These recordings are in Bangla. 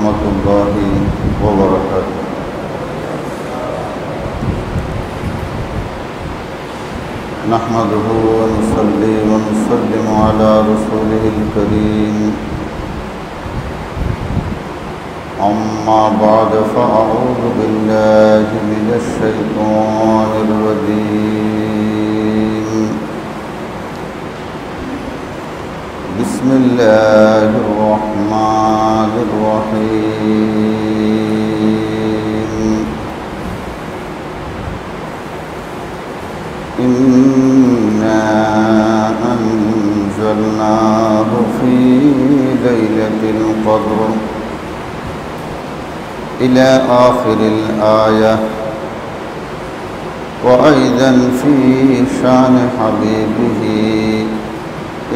ورحمة الله وبركاته. نحمده ونصلي ونسلم على رسوله الكريم. أما بعد فأعوذ بالله من الشيطان الرجيم. بسم الله الرحمن الرحيم. إنا أنزلناه في ليلة القدر إلى آخر الآية. وأيضا في شأن حبيبه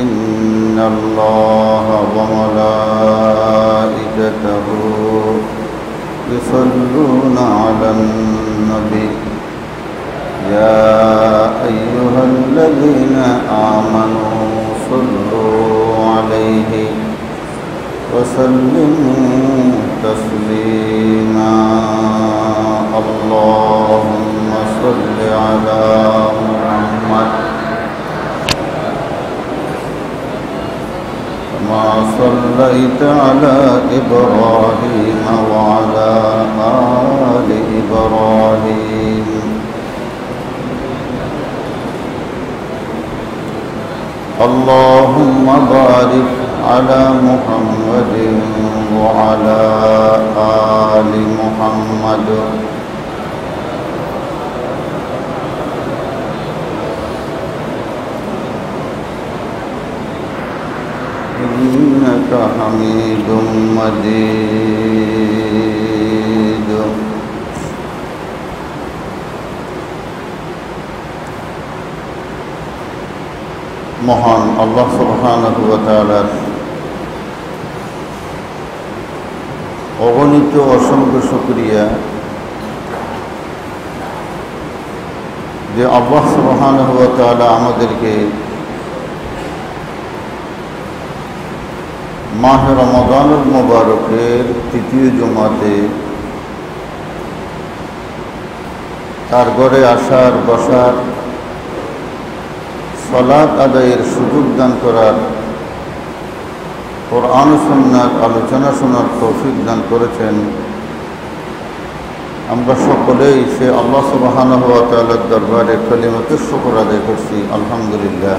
إن الله وملائكته يصلون على النبي يا أيها الذين آمنوا صلوا عليه وسلموا تسليما. اللهم صل على محمد كما صليت على إبراهيم وعلى آل إبراهيم اللهم بارك على محمد وعلى آل محمد إنك حميد مجيد. মহান আল্লাহ সুবহানাহু ওয়া তাআলার অগণিত অসংখ্য শুকরিয়া যে আল্লাহ সুবহানাহু ওয়া তাআলা আমাদেরকে মাহে রমাদানুল মুবারকের তৃতীয় জুমাতে তার ঘরে আসার বসার সালাত আদায়ের সুযোগ দান করার কোরআন ও সুন্নাহর আলোচনা শোনার তৌফিক দান করেছেন। আমরা সকলেই সে আল্লাহ সুবহানাহু ওয়া তাআলার দরবারে কালিমাতুশ শুকর আদায় করছি, আলহামদুলিল্লাহ।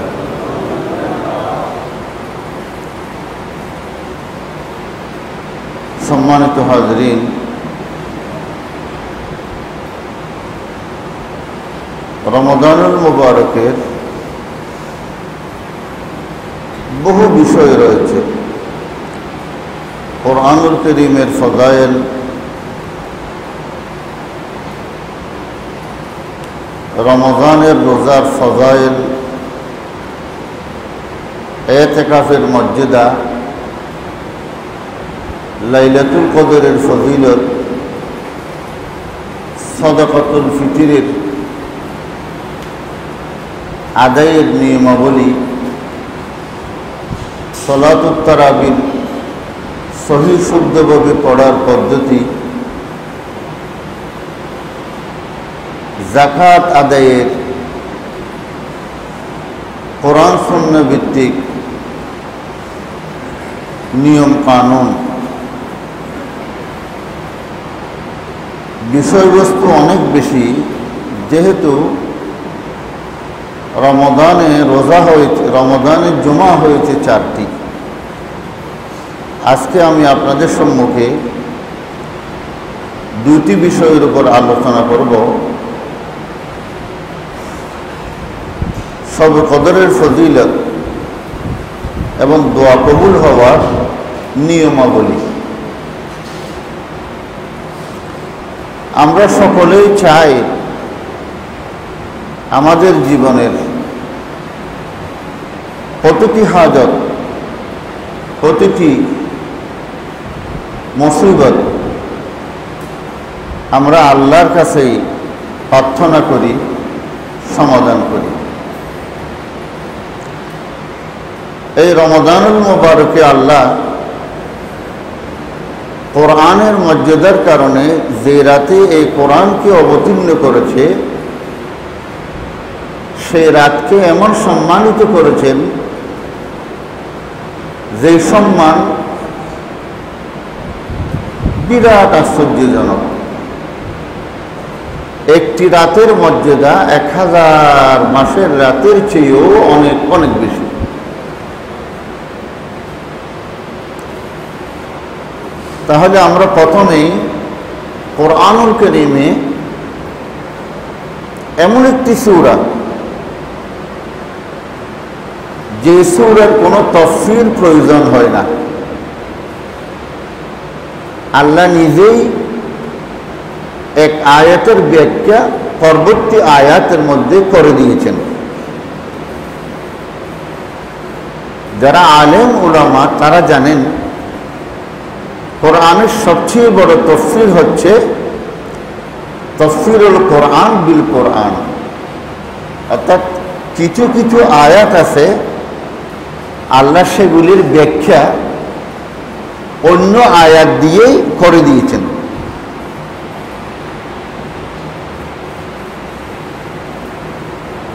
সম্মানিত হাজরিন, রমাদানুল মুবারকের বহু বিষয় রয়েছে। কোরআনুল কারীমের ফজায়েল, রমজানের রোজার ফজায়েল, ইতিকাফের মর্যাদা, লাইলাতুল কদরের ফজিলত, সাদাকাতুল ফিতরের আদায়ের নিয়মাবলী, সালাতুত তারাবির সহিহ শুদ্ধভাবে পড়ার পদ্ধতি, যাকাত আদায়ের কোরআন সুন্নাহ ভিত্তিক নিয়ম কানুন, বিষয়বস্তু অনেক বেশি। যেহেতু রমাদানে রোজা হয়েছে, রমাদানের জুমা হয়েছে 4টি। আজকে আমি আপনাদের সম্মুখে 2টি বিষয়ের উপর আলোচনা করব। শবে কদরের ফজিলত এবং দোয়া কবুল হওয়ার নিয়মাবলী। আমরা সকলেই চাই আমাদের জীবনের প্রতিটি হাজত, প্রতিটি মুসিবত আমরা আল্লাহর কাছেই প্রার্থনা করি, সমাধান করি। এই রমাদানুল মুবারকে আল্লাহ কোরআনের মর্যাদার কারণে যে রাতে এই কোরআনকে অবতীর্ণ করেছে সেই রাতকে এমন সম্মানিত করেছেন যে সম্মান বিরাট আশ্চর্যজনক। একটি রাতের মর্যাদা 1000 মাসের রাতের চেয়েও অনেক অনেক বেশি। তাহলে আমরা প্রথমেই কোরআনুল কারীমে এমন একটি সূরা যে সূরার কোনো তাফসীর প্রয়োজন হয় না, আল্লাহ নিজেই এক আয়াতের ব্যাখ্যা পরবর্তী আয়াতের মধ্যে করে দিয়েছেন। যারা আলেম উলামা তারা জানেন কোরআনের সবচেয়ে বড় তাফসীর হচ্ছে তাফসীরুল কোরআন বিল কোরআন, অর্থাৎ কিছু কিছু আয়াত আছে আল্লাহ সেগুলির ব্যাখ্যা অন্য আয়াত দিয়েই করে দিয়েছেন।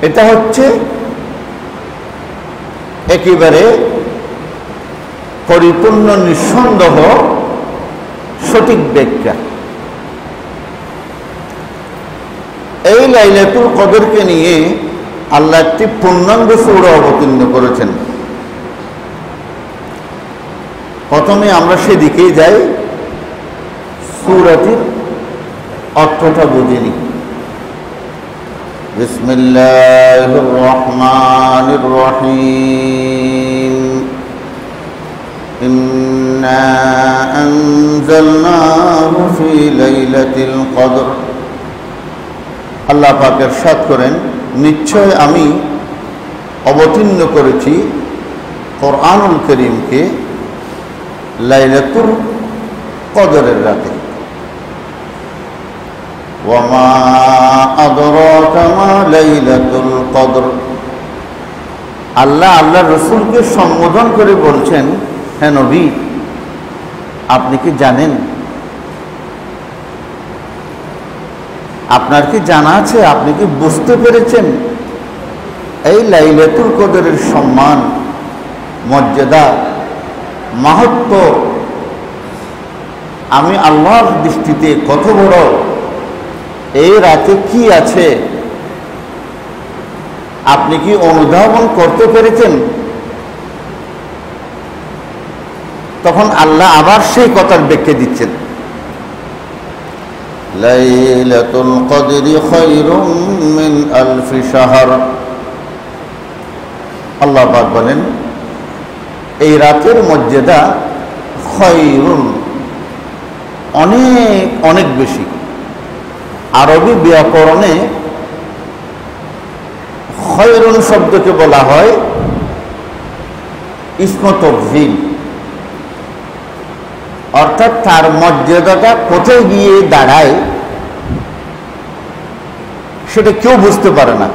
এটা হচ্ছে একেবারে পরিপূর্ণ নিঃসন্দেহ সঠিক ব্যাখ্যা। এই লাইলাতুল কদরকে নিয়ে আল্লাহ একটি পূর্ণাঙ্গ সূরা অবতীর্ণ করেছেন। প্রথমে আমরা সেদিকেই যাই, সূরাটির অর্থটা বুঝে নিই। বিসমিল্লাহির রহমানির রহিম। ইন্না আনজালনাহু ফি লাইলাতিল কদর। আল্লাহ পাক ইরশাদ করেন, নিশ্চয় আমি অবতীর্ণ করেছি কোরআনুল কারীমকে লাইলাতুল কদরের রাতে। ওয়ামা আদরাকা মা লাইলাতুল কদর। আল্লাহ আল্লাহর রাসূলকে সম্বোধন করে বলছেন, হে নবী আপনি কি জানেন, আপনার কি জানা আছে, আপনি কি বুঝতে পেরেছেন এই লাইলাতুল কদরের সম্মান, মর্যাদা, মাহাত্ম্য আমি আল্লাহর দৃষ্টিতে কত বড়, এই রাতে কি আছে আপনি কি অনুধাবন করতে পেরেছেন? তখন আল্লাহ আবার সেই কথার ব্যাখ্যা দিচ্ছেন, লাইলাতুল কদরি খায়রুম মিন আলফি শাহর। আল্লাহ পাক বলেন এই রাতের মর্যাদা খায়রুন, অনেক অনেক বেশি। আরবি ব্যাকরণে খায়রুন শব্দকে বলা হয় ইসমে তাফযীল, অর্থাৎ তার মর্যাদাটা কোথায় গিয়ে দাঁড়ায় সেটা কেউ বুঝতে পারে না।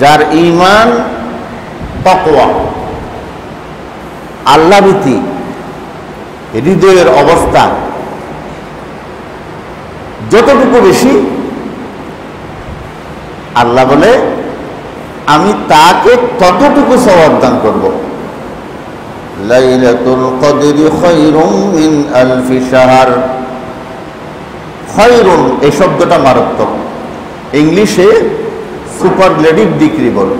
যার ঈমান, তাকওয়া, আল্লাহভীতি হৃদয়ের অবস্থা যতটুকু বেশি, আল্লাহ বলে আমি তাকে ততটুকু সওয়াব দান করব। লাইলাতুল কদরি খায়রুম মিন আলফি শাহর। খায়রুন এই শব্দটা মারাত্মক, ইংলিশে সুপারলেটিভ ডিগ্রি বলে,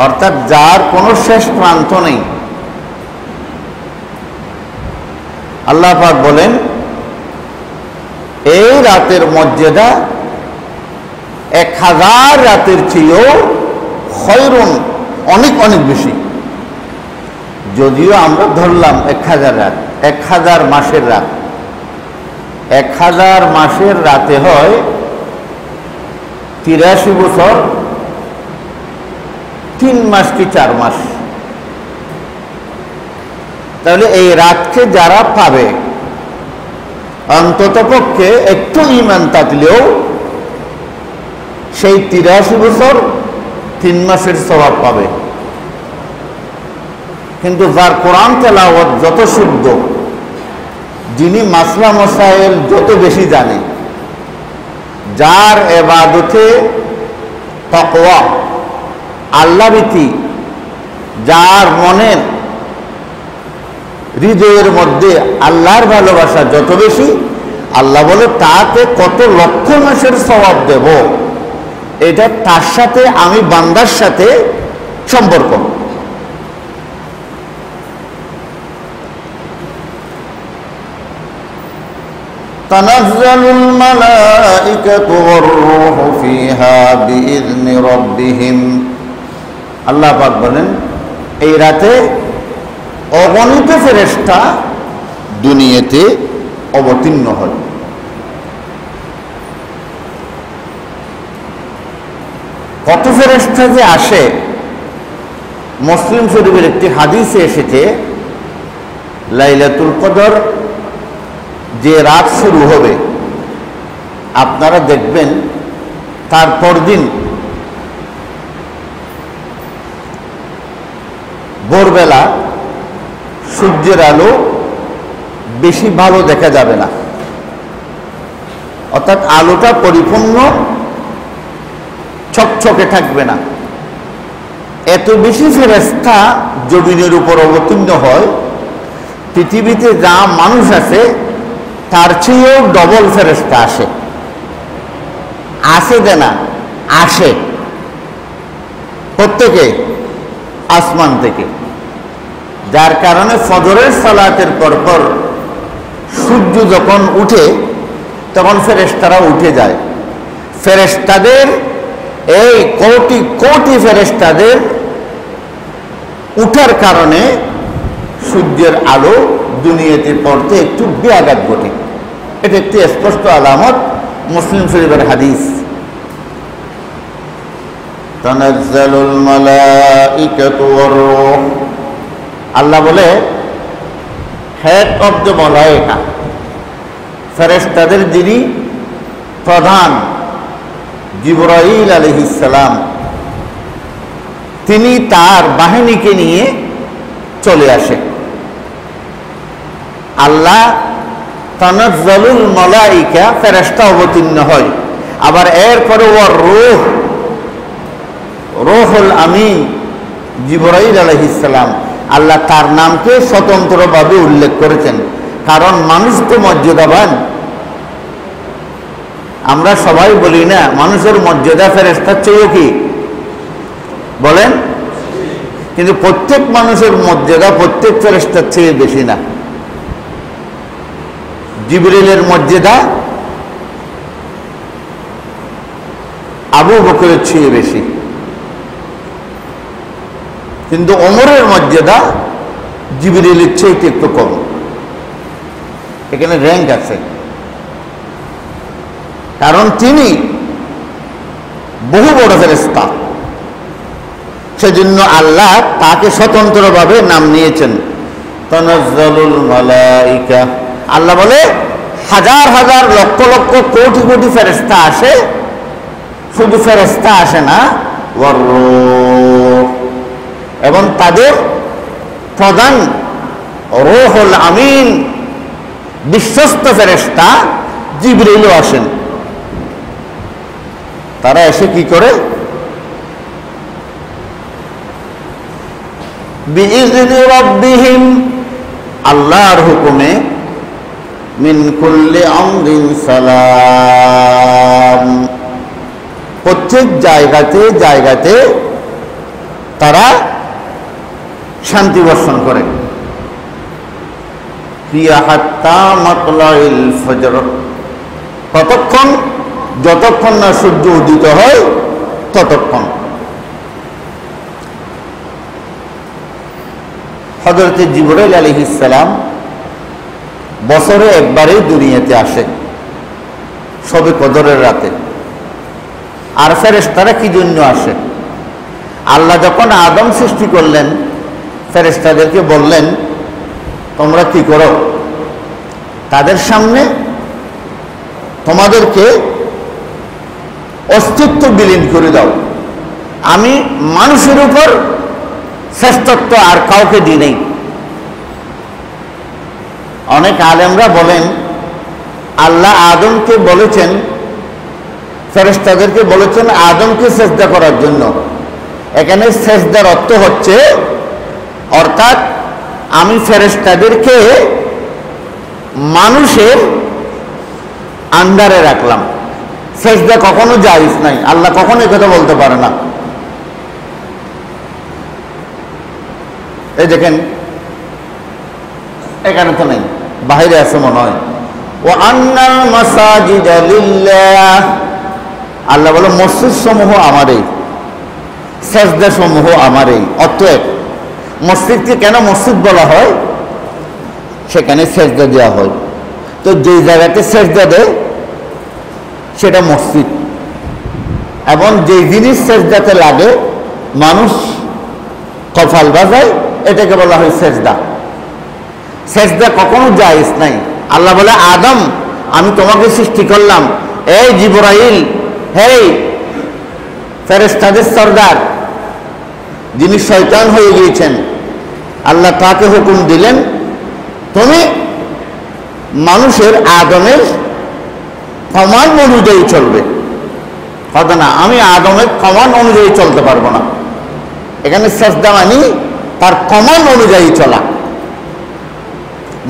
অর্থাৎ যার কোনো শেষ প্রান্ত নেই। আল্লাহ পাক বলেন এই রাতের মর্যাদা 1000 রাতের চেয়েও খায়রুন, অনেক অনেক বেশি। যদিও আমরা ধরলাম 1000 রাত, 1000 মাসের রাত, 1000 মাসের রাতে হয় 83 বছর 3 মাস কি 4 মাস। তাহলে এই রাতকে যারা পাবে অন্ততপক্ষে একটু ঈমান থাকলেও সেই 83 বছর 3 মাসের সওয়াব পাবে। কিন্তু যার কোরআন তেলাওয়াত যত শুদ্ধ, যিনি মাসলা মাসাইল যত বেশি জানে, যার ইবাদতে তাকওয়া আল্লাহভীতি, যার মনের হৃদয়ের মধ্যে আল্লাহর ভালোবাসা যত বেশি, আল্লাহ বলে তাকে কত লক্ষ মাসের সওয়াব দেব। এটা তার সাথে আমি বান্দার সাথে সম্পর্ক। তানাজ্জালুল মালাইকাতু ওয়ার রূহু ফিহা বিইذনি রাব্বিহিম। আল্লাহ পাক বলেন এই রাতে অগণিত ফেরেশতা দুনিয়াতে অবতীর্ণ হয়। কত ফেরেশতা যে আসে, মুসলিম শরীফের একটি হাদিসে এসেছে, লাইলাতুল কদর যে রাত শুরু হবে, আপনারা দেখবেন তারপর দিন ভোরবেলা সূর্যের আলো বেশি ভালো দেখা যাবে না, অর্থাৎ আলোটা পরিপূর্ণ ছকছকে থাকবে না। এত বেশি ফেরেশতা জমিনের উপর অবতীর্ণ হয়, পৃথিবীতে যা মানুষ আছে তার চেয়েও ডবল ফেরেশতা আসে। আসে যে না, আসে প্রত্যেকে আসমান থেকে। যার কারণে ফজরের সালাতের পরপর সূর্য যখন উঠে তখন ফেরেশতারা উঠে যায়। ফেরেশতাদের এই কোটি কোটি ফেরেশতাদের উঠার কারণে সূর্যের আলো দুনিয়াতে পড়তে একটু ব্যাঘাত ঘটে। এটা একটি স্পষ্ট আলামত, মুসলিম শরীফের হাদিস। তানাজ্জালুল মালাইকাতু ওয়ার রূহ, আল্লাহ বলে হেড অফ দ্য মালায়েকা, ফেরেশতাদের যিনি প্রধান জিবরাইল আলাইহিস সালাম, তিনি তার বাহিনীকে নিয়ে চলে আসে। আল্লাহ তানাজ্জালুল মালাইকা, ফেরেশতা অবতীর্ণ হয়। আবার এরপরে ওয়ার রূহ, রূহুল আমিন জিবরাইল আলাইহিস সালাম, আল্লাহ তার নামকে স্বতন্ত্রভাবে উল্লেখ করেছেন, কারণ মানুষ তো মর্যাদাবান। আমরা সবাই বলি না মানুষের মর্যাদা ফেরেশতার চেয়েও কি বলেন, কিন্তু প্রত্যেক মানুষের মর্যাদা প্রত্যেক ফেরেশতার চেয়ে বেশি না। জিবরিলের মর্যাদা আবু বকরের চেয়ে বেশি, কিন্তু ওমরের মর্যাদা জিবরিলের চেয়ে একটু কম। এখানে র্যাঙ্ক আছে, কারণ তিনি বহু বড় ফেরেশতা, সেজন্য আল্লাহ তাকে স্বতন্ত্রভাবে নাম নিয়েছেন তানাজ্জালুল মালাইকা। আল্লাহ বলে হাজার হাজার লক্ষ লক্ষ কোটি কোটি ফেরেশতা আসে, শুধু ফেরেশতা আসে না, ওয়ার রূহ, এবং তাদের প্রধান রূহুল আমিন বিশ্বস্ত ফেরেশতা জিবরিলও আসেন। তারা এসে কি করে? বিইذনি রাব্বিহিম, আল্লাহর হুকুমে, মিন কুল্লি আমরিন সালাম, প্রত্যেক জায়গাতে জায়গাতে তারা শান্তি বর্ষণ করেন। ফিয়া হাত্তা মাতলাইল ফজর, ততক্ষণ যতক্ষণ না সূর্য উদিত হয় ততক্ষণ। হযরত জিবরাইল আলাইহিস সালাম বছরে একবারই দুনিয়াতে আসে, শবে কদরের রাতে। আর ফেরেশতারা কি জন্য আসে? আল্লাহ যখন আদম সৃষ্টি করলেন, ফেরেশতাদেরকে বললেন তোমরা কি করো, তাদের সামনে তোমাদেরকে অস্তিত্ব বিলীন করে দাও, আমি মানুষের উপর শ্রেষ্ঠত্ব আর কাউকে দিই নেই। অনেক আলেমরা বলেন আল্লাহ আদমকে বলেছেন, ফেরেশতাদেরকে বলেছেন আদমকে সেজদা করার জন্য। এখানে সেজদার অর্থ হচ্ছে, অর্থাৎ আমি ফেরেশতাদেরকে মানুষের আন্ডারে রাখলাম। সেজদা কখনো জায়েজ নাই, আল্লাহ কখনো কথা বলতে পারে না। এই দেখেন এখানে তো নেই, বাহিরে আছে মনে হয়। ওয়া আন্নাল মাসাজিদা লিল্লাহ, আল্লাহ বলে মসজিদ সমূহ আমারই, সেজদা সমূহ আমারই। অতএব মসজিদকে কেন মসজিদ বলা হয়? সেখানে সেজদা দেওয়া হয়। তো যে জায়গাতে সেজদা দেয় সেটা মসজিদ, এবং যে জিনিস সেজদাতে লাগে মানুষ কপাল বাজায়, এটাকে বলা হয় সেজদা। সেজদা কখনো জায়েজ নাই। আল্লাহ বলে আদম আমি তোমাকে সৃষ্টি করলাম, এই জিবরাইল, হেই ফেরেশতাদের সরদার যিনি শয়তান হয়ে গিয়েছেন, আল্লাহ তাকে হুকুম দিলেন তুমি মানুষের আদমের কমান্ড অনুযায়ী চলবে। কথা না, আমি আদমের কমান্ড অনুযায়ী চলতে পারবো না। এখানে সেজদা মানে তার কমান্ড অনুযায়ী চলা।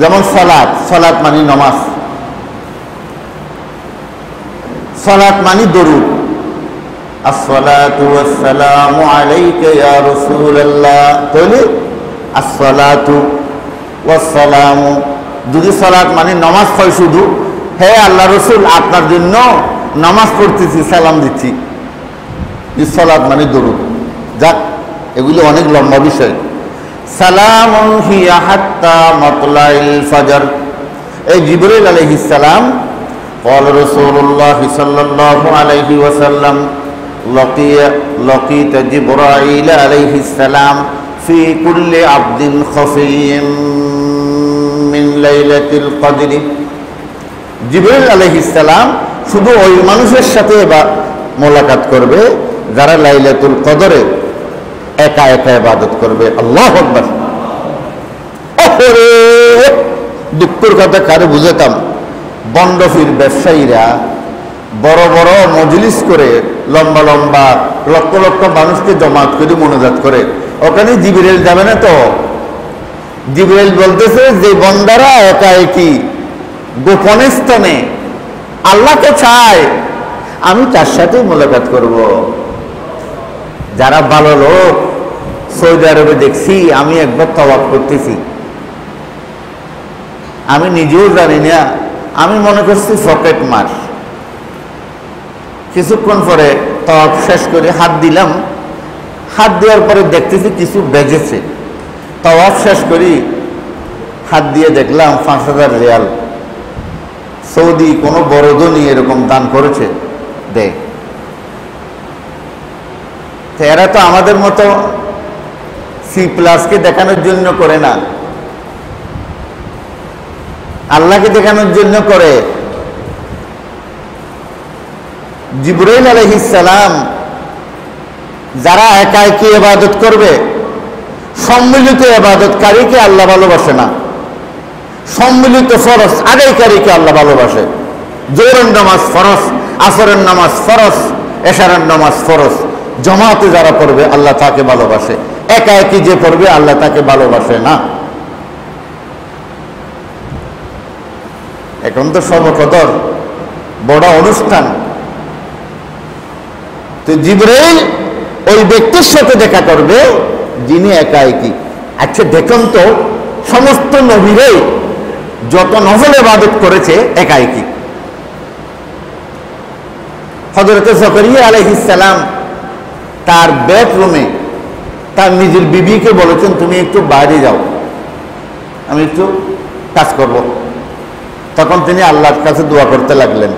যেমন সালাত, সালাত মানে নামাজ, সালাত মানে দরুদ, আসসালাতু ওয়াসসালামু আলাইকা ইয়া রাসূলুল্লাহ, তাহলে আসসালাতু ওয়াসসালামু, যদি সালাত মানে নামাজ হয় শুধু, হে আল্লাহ রসুল আপনার জন্য নামাজ পড়তেছি, সালাম দিচ্ছি, সালাত মানে দরুদ। যাক, এগুলো অনেক লম্বা বিষয়। সালামুন হিয়া হাত্তা মাতলাইল ফাজর, এই জিবরাইল আলাইহিস সালাম قال رسول الله صلى الله عليه وسلم لقيت جبرائيل عليه السلام في كل عبد خفي من ليلة القدر। জিবরাইল আলাইহিস সালাম শুধু ওই মানুষের সাথে মোলাকাত করবে যারা লাইলাতুল কদরে একা একা ইবাদত করবে। আল্লাহু আকবার। দুঃখের কথা কারে বুঝাতাম, বন্ডফির ব্যবসায়ীরা বড় বড় মজলিস করে লম্বা লম্বা লক্ষ লক্ষ মানুষকে জমাত করে মোনাজাত করে, ওখানে জিবরাইল যাবে না তো? জিবরাইল বলতেছে যে বন্দারা একা একই গোপনে স্থানে আল্লাহকে চায়, আমি তার সাথে মোলাকাত করব। যারা ভালো লোক, সৌদি আরবে দেখছি, আমি একবার তওয়াফ করতেছি, আমি নিজেও জানি না, আমি মনে করছি পকেট মার। কিছুক্ষণ পরে তওয়াফ শেষ করে হাত দিলাম, হাত দেওয়ার পরে দেখতেছি কিছু বেজেছে। তওয়াফ শেষ করি হাত দিয়ে দেখলাম ৫,০০০ রিয়াল। সৌদি কোনো বড় ধনী এরকম দান করেছে, দেয়। এরা তো আমাদের মতো C+কে দেখানোর জন্য করে না, আল্লাহকে দেখানোর জন্য করে। জিবরাইল আলাইহিস সালাম যারা একা একা ইবাদত করবে, সম্মিলিত ইবাদতকারীকে আল্লাহ ভালোবাসে না। সম্মিলিত ফরজ আদায়কারীকে আল্লাহ ভালোবাসে। জোহরের নামাজ ফরজ, আসরের নামাজ ফরজ, এশারের নামাজ ফরজ, জামাতে যারা পড়বে আল্লাহ তাকে ভালোবাসে। একা একই যে পড়বে আল্লাহ তাকে ভালোবাসে না। এখন তো সব কদর বড় অনুষ্ঠান। তো জিবরাইল ওই ব্যক্তির সাথে দেখা করবে যিনি একা একই। আচ্ছা দেখুন তো, সমস্ত নবীরাই যত নফল ইবাদত করেছে একা একই। হযরত যাকারিয়া আলাইহিস সালাম তার বেডরুমে তার নিজের বিবিকে বলেছেন তুমি একটু বাইরে যাও, আমি একটু কাজ করব। তখন তিনি আল্লাহর কাছে দোয়া করতে লাগলেন।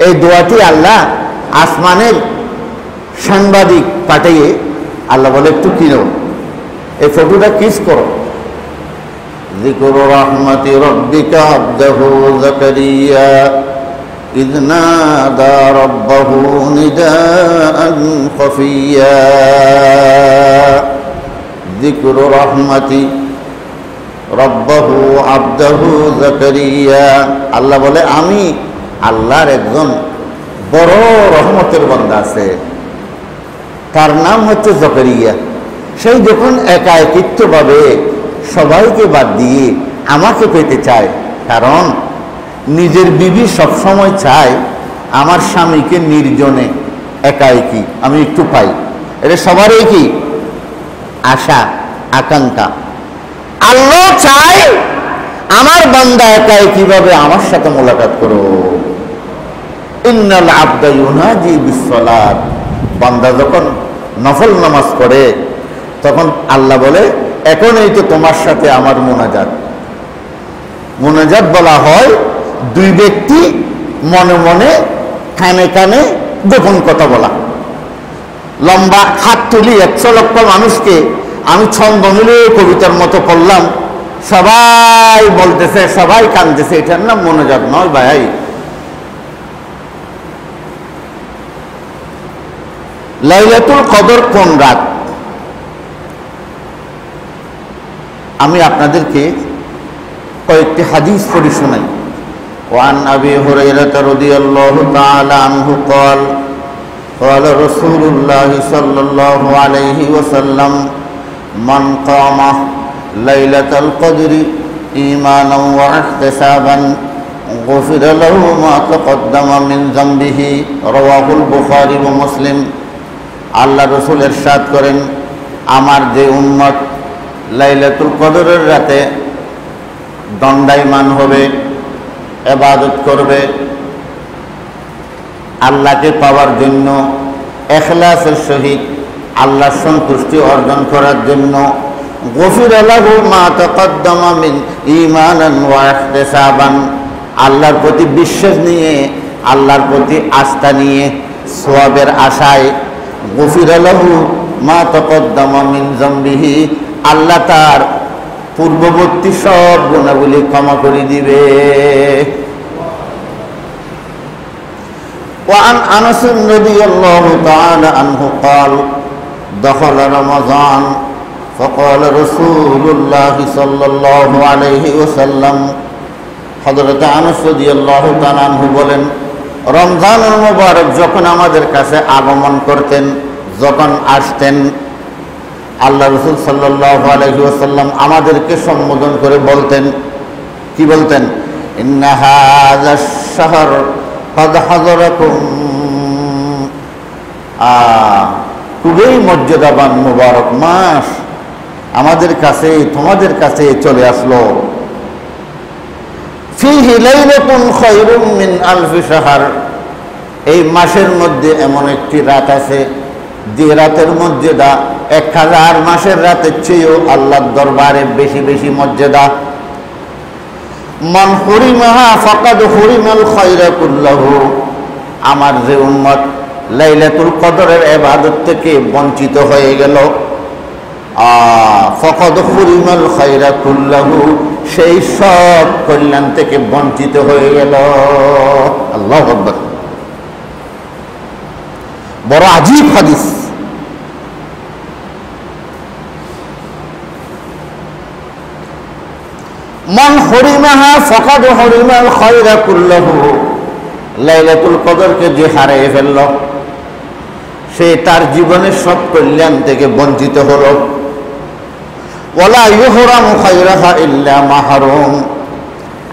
এই দোয়াটি আল্লাহ আসমানের সাংবাদিক পাঠিয়ে আল্লাহ বলে একটু কিনো, এই ফটোটা কিস করো। যিকরু রাহমাতি রাব্বিকা আবদাহু যাকারিয়া ইয নাদা রাব্বাহু নিদাআন খাফিয়া। যিকরু রাহমাতি, রব্বাহু আবদাহু যাকারিয়া। আল্লাহ বলে আমি আল্লাহর একজন বড় রহমতের বান্দা আছে, তার নাম হচ্ছে যাকারিয়া। সেই যখন একাকিত্বভাবে সবাইকে বাদ দিয়ে আমাকে পেতে চায়, কারণ নিজের বিবি সবসময় চায় আমার স্বামীকে নির্জনে একাকি আমি একটু পাই, এটা সবারই কি আশা আকাঙ্ক্ষা। আল্লাহ চায় আমার বান্দা একাই কিভাবে আমার সাথে মোলাকাত করো। ইন্নাল আবদা ইউনাজি বিসসালাত, বান্দা যখন নফল নামাজ পড়ে তখন আল্লাহ বলে এখন এই তো তোমার সাথে আমার মোনাজাত। মোনাজাত বলা হয় দুই ব্যক্তি মনে মনে কানে কানে গোপন কথা বলা। লম্বা হাত তুলি 100 লক্ষ মানুষকে আমি ছন্দ মিলে কবিতার মতো পড়লাম, সবাই বলতেছে সবাই কাঁদতেছে, এটার নাম মোনাজাত নয় ভাই। লাইলাতুল কদর কোন রাত? আমি আপনাদেরকে কয়েকটি হাদিস পড়ে শোনাই। ওয়ান আবি হুরায়রা রাদিয়াল্লাহু তাআলা আনহু قال قال رسول الله صلى الله عليه وسلم من قام ليلة القدر إيمانا واحتسابا غفر له ما تقدم من ذنبه رواه البخاري ومسلم। আল্লাহ রাসূল ইরশাদ করেন, আমার যে উম্মত লাইলাতুল কদরের রাতে দণ্ডায়মান হবে, ইবাদত করবে আল্লাহকে পাওয়ার জন্য, ইখলাসের সহিত আল্লাহর সন্তুষ্টি অর্জন করার জন্য, গফিরা লাহু মা তাকাদ্দামা মিন ঈমানান ওয়া ইহতিসাবান, আল্লাহর প্রতি বিশ্বাস নিয়ে আল্লাহর প্রতি আস্থা নিয়ে সওয়াবের আশায়, গফিরা লাহু মা তাকাদ্দামা মিন যামবিহি, আল্লাহ তার পূর্ববর্তী সব গুনাহগুলি ক্ষমা করে দিবে। وعن أنس رضي الله تعالى عنه قال دخل رمضان فقال رسول الله صلى الله عليه وسلم হযরত আনাস রাদিয়াল্লাহু তাআলা আনহু বলেন, রমজানুল মুবারক যখন আমাদের কাছে আগমন করতেন, যখন আসতেন, আল্লাহ রাসূল সাল্লাল্লাহু আলাইহি ওয়াসাল্লাম আমাদেরকে সম্বোধন করে বলতেন, কি বলতেন? ইন্না হাযাশ শাহর قد حضركم, খুবই মর্যাদাবান মুবারক মাস আমাদের কাছে তোমাদের কাছে চলে আসলো। ফিহি লাইলাতুন খায়রুম মিন আলফি শাহর, এই মাসের মধ্যে এমন একটি রাত আছে যে রাতের মর্যাদা 1000 মাসের রাতের চেয়েও আল্লাহর দরবারে বেশি বেশি মর্যাদা। মান হুরিমাহা ফাকাদ হুরিমাল খায়রা কুল্লাহু, আমার যে উম্মত লাইলাতুল কদরের ইবাদত থেকে বঞ্চিত হয়ে গেল, ফাকাদ হুরিমাল খায়রা কুল্লাহু, সেই সব কল্যাণ থেকে বঞ্চিত হয়ে গেল। আল্লাহু আকবার, বড় আজীব হাদিস। মান হরিমাহা ফাকাদ হরিমাল খায়রা কুল্লাহু, লাইলাতুল কদরকে যে হারিয়ে ফেলল সে তার জীবনের সব কল্যাণ থেকে বঞ্চিত হল। ওয়ালা ইউহরামু খায়রাহা ইল্লা মাহরুম,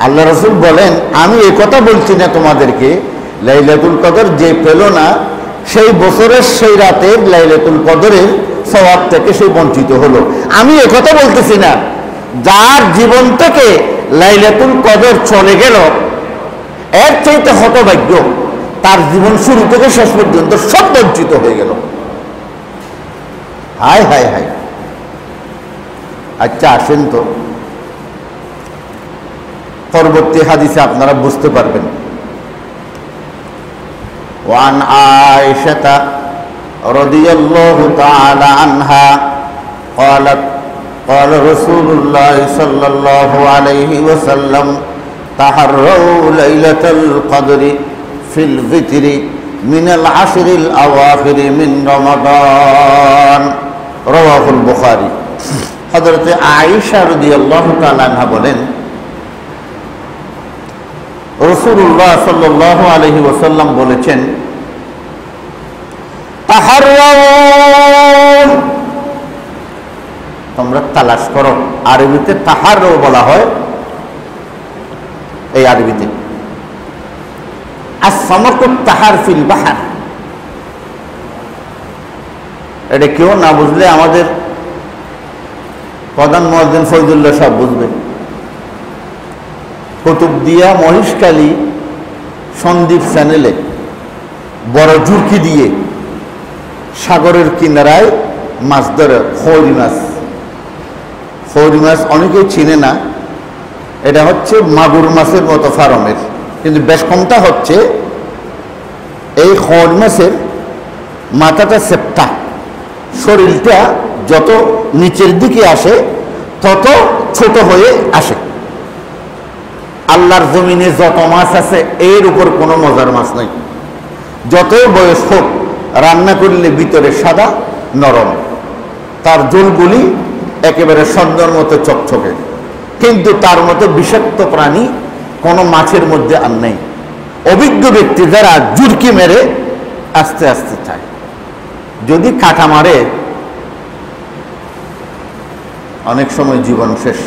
আল্লাহ রাসূল বলেন আমি এই কথা বলছি না তোমাদেরকে, লাইলাতুল কদর যে পেল না সেই বছরের সেই রাতের লাইলাতুল কদরের সওয়াব থেকে সে বঞ্চিত হলো। আমি এই কথা বলতেছি না যার জীবন থেকে লাইলাতুল কদর চলে গেল এর চাইতে হতভাগ্য, তার জীবন শুরু থেকে শেষ পর্যন্ত সব বঞ্চিত হয়ে গেল। হায় হায় হায়। আচ্ছা আসেন তো পরবর্তী হাদিসে আপনারা বুঝতে পারবেন। ওয়ান আয়েশা রাদিয়াল্লাহু তাআলা আনহা قالت قال رسول الله صلى الله عليه وسلم تحروا ليلة القدر في الوتر من العشر الأواخر من رمضان رواه البخاري। হযরত আয়েশা রাদিয়াল্লাহু তাআলা আনহা বলেন, রাসূলুল্লাহ সাল্লাল্লাহু আলাইহি ওয়াসাল্লাম বলেছেন, তাহাররাউ, তোমরা তালাশ করো। আরবিতে তাহাররাউ বলা হয় এই আরবিতে। আস-সামাকুত তাহার ফিল বাহার, এটা কেউ না বুঝলে আমাদের প্রধান মুয়াজ্জিন ফয়জুল্লাহ সাহেব বুঝবেন। কুতুবদিয়া মহিষকালী সন্দ্বীপ চ্যানেলে বড় ঝুরকি দিয়ে সাগরের কিনারায় মাছ ধরে, খৌরি মাছ। খৌরি মাছ অনেকেই চিনে না, এটা হচ্ছে মাগুর মাছের মতো ফার্মের, কিন্তু বেশ কমটা হচ্ছে এই খৌরি মাছের মাথাটা সেপ্টা, শরীরটা যত নিচের দিকে আসে তত ছোট হয়ে আসে। আল্লাহর জমিনে যত মাছ আছে এর উপর কোনো মজার মাছ নাই। যতই বয়স হোক, রান্না করলে ভিতরে সাদা নরম, তার জলগুলি একেবারে স্বর্ণের মতো চকচকে, কিন্তু তার মতো বিষাক্ত প্রাণী কোনো মাছের মধ্যে আর নেই। অভিজ্ঞ ব্যক্তি যারা জুরকি মেরে আস্তে আস্তে চায়, যদি কাটা মারে অনেক সময় জীবন শেষ।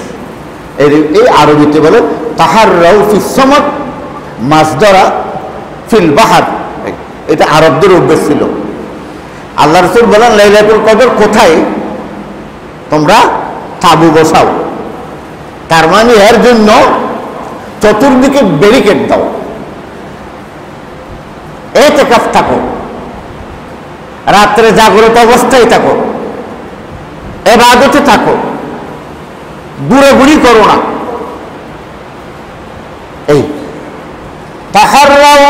এই আরবিতে বলে তাহাররাউ ফিস সামাক, মাছ ধরা, ফিল বাহার, এটা আরবদের অভ্যাস ছিল। আল্লাহ রাসূল বলেন, লাইলাতুল কদর কোথায়? তোমরা তাঁবু বসাও। তার মানে এর জন্য চতুর্দিকে ব্যারিকেড দাও, ইতিকাফ থাকো, রাত্রে জাগ্রত অবস্থায় থাকো, ইবাদতে থাকো, ঘুরাঘুরি করো না। এই তাহাররাউ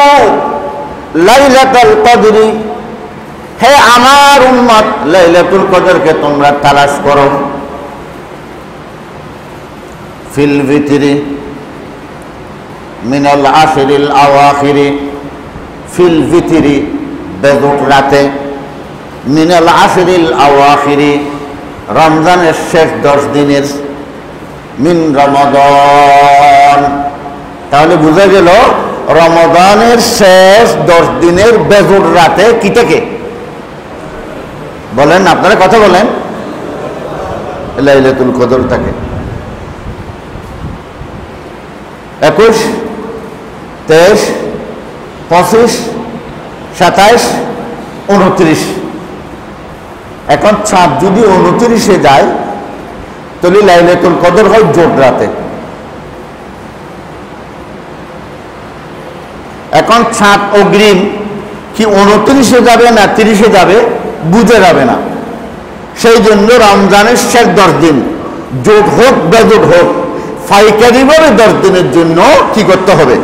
লাইলাতুল কদরি, হে আমার উম্মত, লাইলাতুল কদরকে তোমরা তালাশ করো। ফিল ভিতরি মিনাল আশরিল আওয়াখিরি, ফিল ভিতরি বেজুট রাতে, মিনাল আশরিল আওয়াখিরি রমজানের শেষ 10 দিনের, মিন রমাদান, তাহলে বুঝা গেল রমাদানের শেষ 10 দিনের বেজুট রাতে কি থেকে বলেন, আপনারা কথা বলেন, লাইলাতুল কদর থাকে। 21, 23, 25, 27, 29। এখন চাঁদ যদি 29-এ যায় তাহলে লাইলাতুল কদর হয় জোট রাতে। এখন চাঁদ অগ্রিম কি 29-এ যাবে না 30-এ যাবে বুঝে যাবে না। সেই জন্য রমজানের শেষ 10 দিন জোট হোক বেজোট হোক, পাইকারিভাবে 10 দিনের জন্য কি করতে হবে?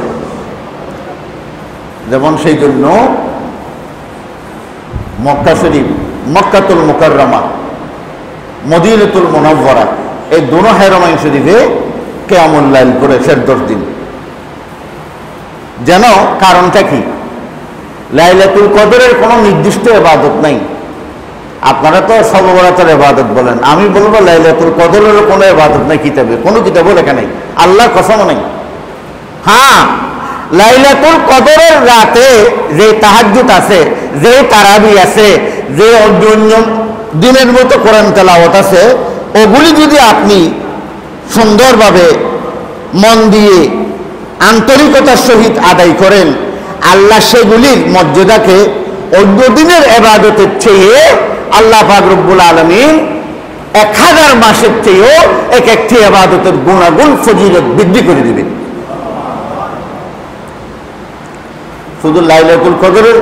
যেমন সেই জন্য মক্কা শরীফ, মক্কাতুল মুকাররমা, মদিনাতুল মুনাওয়ারা, এই দুটো হারমাইন শরীফে কিয়ামুল লাইল করে শেষ 10 দিন। যেন কারণটা কি? লাইলাতুল কদরের কোনো নির্দিষ্ট ইবাদত নাই। আপনারা তো শবে বরাতের ইবাদত বলেন, আমি বলবো লাইলাতুল কদরের কোনো ইবাদত নাই কিতাবে, কোনো কিতাবে লেখা নাই, আল্লাহর কসম নাই। হ্যাঁ, লাইলাতুল কদরের রাতে যে তাহাজ্জুদ আছে, যে তারাবি আছে, যে অন্য দিনের মতো কোরআন তেলাওয়াত আছে, ওগুলি যদি আপনি সুন্দরভাবে মন দিয়ে আন্তরিকতার সহিত আদায় করেন, আল্লাহ সেগুলির মর্যাদাকে অন্য দিনের ইবাদতের চেয়ে আল্লাহ পাক রব্বুল আলামিন 1000 মাসের চেয়েও এক একটি ইবাদতের গুণাগুণ ফজিলত বৃদ্ধি করে দিবেন। শুধু লাইলাতুল কদরের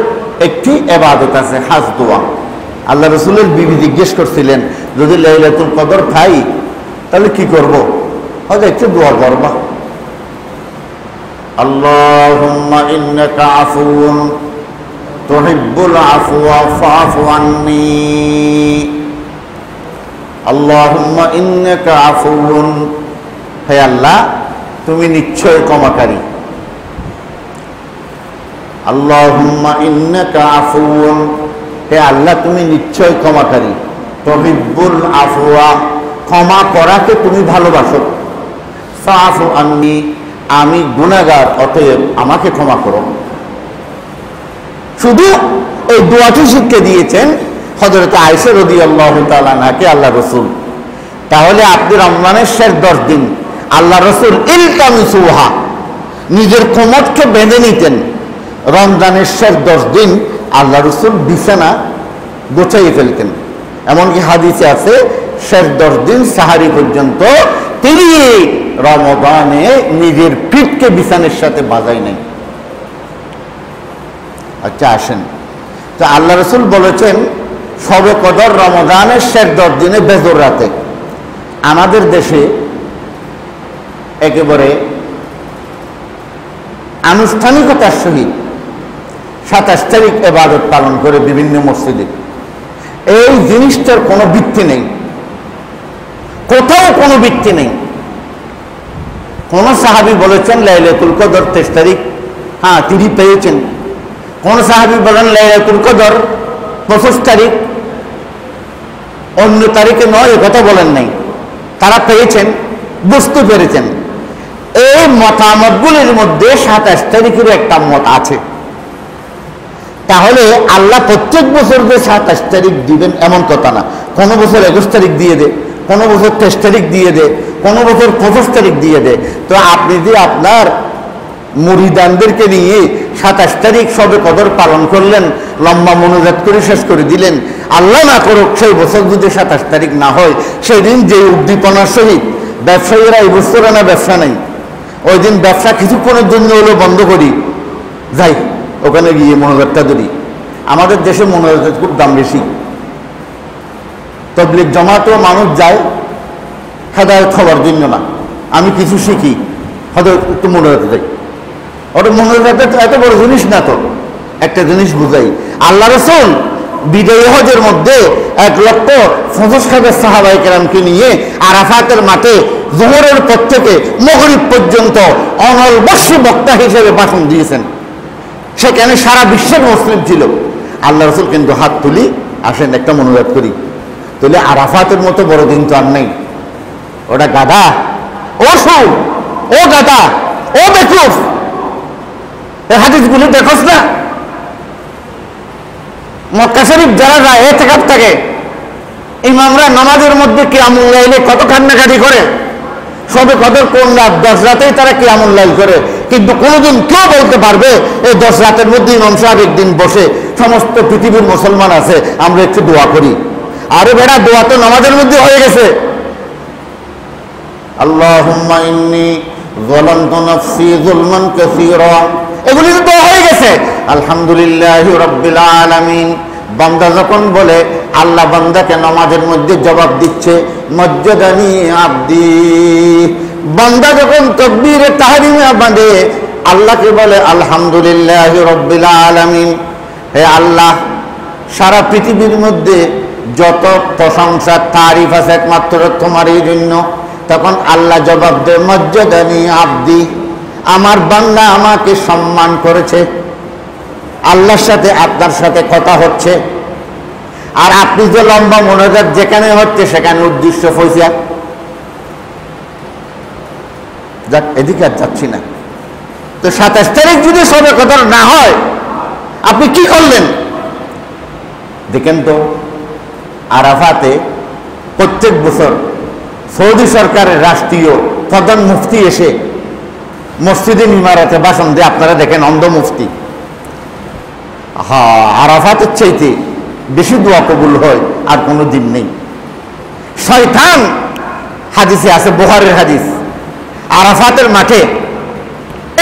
একটি ইবাদত আছে, হাজ দোয়া। আল্লাহ রাসূলের বিবি জিজ্ঞেস করছিলেন, যদি লাইলাতুল কদর পাই তাহলে কি করব? হয়তো একটু দোয়া করবা, আল্লাহুম্মা ইন্নাকা আফুউন তুহিব্বুল আফওয়া ফাআফু আন্নী, আল্লাহুম্মা ইন্নাকা আফুউন, হে আল্লাহ তুমি নিশ্চয় ক্ষমাকারী। আল্লাহুম্মা ইন্নাকা আফুউন, হে আল্লাহ তুমি নিশ্চয় ক্ষমাকারী। তুহিব্বুল আফওয়া, ক্ষমা করাকে তুমি ভালোবাসো। ফাআফু আন্নি, আমি গুনাহগার, অতএব আমাকে ক্ষমা করো। শুধু এই দোয়াটি শিক্ষা দিয়েছেন হযরত আয়েশা রাদিয়াল্লাহু তাআলা আনহাকে আল্লাহ রাসূল। তাহলে আপনি রমজানের শেষ 10 দিন আল্লাহ রাসূল ইলতামিসুহা, নিজের কোমরকে বেঁধে নিতেন। রমজানের শেষ 10 দিন আল্লাহ রাসূল বিছানা গোছাইয়ে ফেলতেন। এমনকি হাদিসে আছে শেষ 10 দিন সাহারি পর্যন্ত তিনি রমজানে নিজের পিঠকে বিছানার সাথে বাজাই নাই। আচ্ছা আসেন, তো আল্লাহ রাসূল বলেছেন শবে কদর রমজানের শেষ 10 দিনে বেজর রাতে। আমাদের দেশে একেবারে আনুষ্ঠানিকতার সহিত 27 তারিখ ইবাদত পালন করে বিভিন্ন মসজিদে। এই জিনিসটার কোনো ভিত্তি নেই, কোথাও কোনো ভিত্তি নেই। কোন সাহাবী বলেছেন লাইলাতুল কদর 23 তারিখ, হ্যাঁ তিনি পেয়েছেন। কোন সাহাবী বলেন লাইলাতুল কদর 25 তারিখ, অন্য তারিখে নয়, কথা বলেন নাই। তারা পেয়েছেন, বুঝতে পেরেছেন। এই মতামতগুলির মধ্যে 27 তারিখের একটা মত আছে। তাহলে আল্লাহ প্রত্যেক বছর যে 27 তারিখ দিবেন এমন কথা না। কোনো বছর 21 তারিখ দিয়ে দে, কোনো বছর 23 তারিখ দিয়ে দে, কোনো বছর 25 তারিখ দিয়ে দে। তো আপনি যে আপনার মুরিদানদেরকে নিয়ে 27 তারিখ শবে কদর পালন করলেন, লম্বা মনোজাত করে শেষ করে দিলেন, আল্লাহ না করুক সেই বছর যদি 27 তারিখ না হয়, সেই দিন যে উদ্দীপনার সহিত ব্যবসায়ীরা এই বছর না ব্যবসা নেই, ওই দিন ব্যবসা কিছুক্ষণের জন্য হলেও বন্ধ করি, যাই ওখানে গিয়ে মনোজাতটা ধরি। আমাদের দেশে মনোজাতের খুব দাম বেশি। তবলিগ জমাতেও মানুষ যায় হেদায়েত হওয়ার জন্য না, আমি কিছু শিখি, হয়তো একটু মনোজাতে যাই। ওটা মনোজাতে এত বড় জিনিস না। তো একটা জিনিস বুঝাই, আল্লাহ রাসূল বিদায়ী হজের মধ্যে 1,50,000 সাহাবায়ে কেরামকে নিয়ে আরাফাতের মাঠে যোহরের পর থেকে মাগরিব পর্যন্ত অনলবস্য বক্তা হিসেবে ভাষণ দিয়েছেন। সেখানে সারা বিশ্বের মুসলিম ছিল। আল্লাহ রাসূল কিন্তু হাত তুলি, আসেন একটা মনোজাত করি। তাহলে আরাফাতের মতো বড় দিন তো আর নেই। ওটা গাধা, ও সুর, ও গাধা, ও বেকুফ, এই হাদিসগুলো দেখোস না? মক্কা শরীফ যারা যায় ইতিকাফ থাকে, ইমামরা নামাজের মধ্যে কিয়ামুল লাইলে কত কান্নাকাটি করে। শবে কদর কোন রাত? 10 রাতেই তারা কিয়ামুল লাইল করে। কিন্তু কোনোদিন কেউ বলতে পারবে এই 10 রাতের মধ্যে ইমাম সাহেব একদিন বসে সমস্ত পৃথিবীর মুসলমান আছে আমরা একটু দোয়া করি? আরে বেটা, দোয়া তো নামাজের মধ্যে হয়ে গেছে। আল্লাহুম্মা ইন্নী যালামতু নাফসি যুলমান কাসীরা, এগুলি তো দোয়া হয়ে গেছে। আলহামদুলিল্লাহি রাব্বিল আলামিন। বান্দা যখন বলে, আল্লাহ বান্দাকে নামাজের মধ্যে জবাব দিচ্ছে মজ্জাদানি আব্দি। বান্দা যখন তাকবীরে তাহরিমা বাঁধে, আল্লাহকে বলে আলহামদুলিল্লাহি রাব্বিল আলামিন, হে আল্লাহ সারা পৃথিবীর মধ্যে যত প্রশংসা তারিফ আছে একমাত্র তোমারই জন্য। তখন আল্লাহ জবাব দেয় মজ্জাদানি আব্দি, আমার বান্দা আমাকে সম্মান করেছে। আল্লাহর সাথে আপনার সাথে কথা হচ্ছে, আর আপনি যে লম্বা মনোজাত যেখানে হচ্ছে সেখানে উদ্দেশ্য পয়সা। যাক, এদিকে আর যাচ্ছি না। তো 27 তারিখ যদি শবে কদর না হয়, আপনি কি করলেন? দেখেন তো, আরাফাতে প্রত্যেক বছর সৌদি সরকারের রাষ্ট্রীয় প্রধান মুফতি এসে মসজিদে ইমারতে ভাষণ দিয়ে, আপনারা দেখেন অন্ধ মুফতি। হ্যাঁ, আরাফাতের চাইতে বেশি দোয়া কবুল হয় আর কোনো দিন নেই। শয়তান, হাদিসে আছে, বুখারীর হাদিস, আরাফাতের মাঠে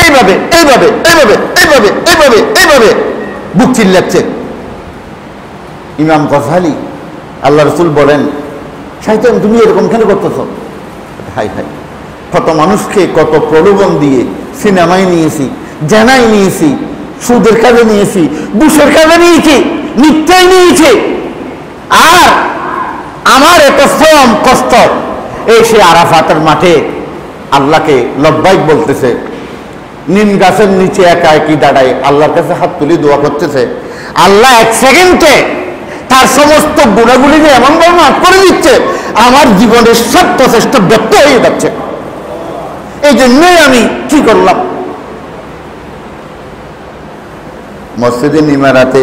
এইভাবে এইভাবে এইভাবে এইভাবে এইভাবে এইভাবে বুক চিল্লাচ্ছে। ইমাম গজালি, আল্লাহ রাসূল বলেন, শয়তান তুমি এরকম কেন করতেছ? হাই হাই, কত মানুষকে কত প্রলোভন দিয়ে সিনেমায় নিয়েছি, জেনায় নিয়েছি, সুদের কাজে নিয়েছি, ঘুষের কাজে নিয়েছি, মিথ্যায় নিয়েছি, আর আমার এত শ্রম কষ্ট এই সে আরাফাতের মাঠে আল্লাহকে লব্বাইক বলতেছে, নিম গাছের নিচে একা একই দাঁড়ায় আল্লাহর কাছে হাত তুলে দোয়া করতেছে। আল্লাহ 1 সেকেন্ডে তার তার সমস্ত গুণাগুলিকে এমনভাবে মাফ করে দিচ্ছে, আমার জীবনের সব প্রচেষ্টা ব্যর্থ হয়ে যাচ্ছে। এই জন্যই আমি কি করলাম, মসজিদের নিমারাতে